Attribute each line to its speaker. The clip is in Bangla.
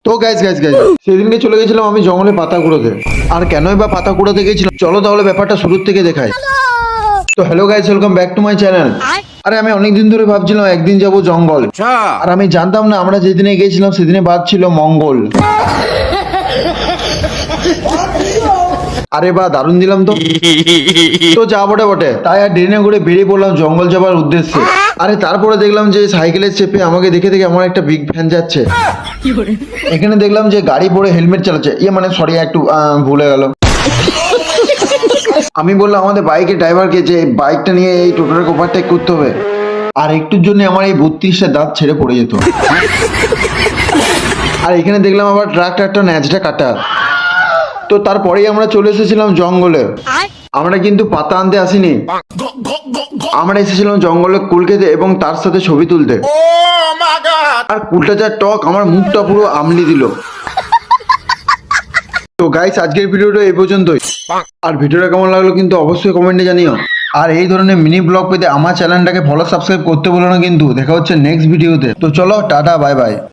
Speaker 1: তো গাইস সেদিনকে চলে গেছিলাম আমি জঙ্গলে পাতা কুড়োতে। আর কেনই বা পাতা কুড়োতে গেছিলাম, চলো তাহলে ব্যাপারটা শুরুর থেকে দেখাই। তো hello guys, welcome back to my channel. আরে আমি অনেকদিন ধরে ভাবছিলাম একদিন যাব জঙ্গল, আর আমি জানতাম না আমরা যেদিনে গেছিলাম সেদিনে বাদ ছিল মঙ্গল। আরে বা দারুণ দিলাম তো। তো যা বটে বটে, তাই আর দেরি না করে বেরিয়ে পড়লাম জঙ্গল যাবার উদ্দেশ্যে। আরে তারপরে দেখলাম যে সাইকেলে চেপে আমাকে দেখে দেখে আমার একটা বিগ ফ্যান যাচ্ছে। এখানে দেখলাম যে গাড়ি পরে হেলমেট চালাচ্ছে, মানে সরি একটু ভুলে গেল। আমি বললাম আমাদের বাইকের ড্রাইভারকে যে বাইকটা নিয়ে এই টোটোটাকে ওভারটেক করতে হবে, আর একটুর জন্য আমার এই 32টা দাঁত ছেড়ে পড়ে যেত। আর এখানে দেখলাম আবার ট্রাক্টরটা ন্যাচটা কাটা। তো তারপরেই আমরা চলে এসেছিলাম জঙ্গলে। আমরা কিন্তু পাতা আনতে আসিনি, আমরা এসেছিলাম জঙ্গলে কুল খেতে এবং তার সাথে ছবি তুলতে। আর কুলটা যা টক, আমার মুখটা পুরো আমলি দিল। তো গাইস আজকের ভিডিওটা এই পর্যন্তই। আর ভিডিওটা কেমন লাগলো কিন্তু অবশ্যই কমেন্টে জানিও। আর এই ধরনের মিনি ব্লগ পেতে আমার চ্যানেলটাকে ফলো সাবস্ক্রাইব করতে বলো না কিন্তু। দেখা হচ্ছে নেক্সট ভিডিওতে। তো চলো টাটা, বাই বাই।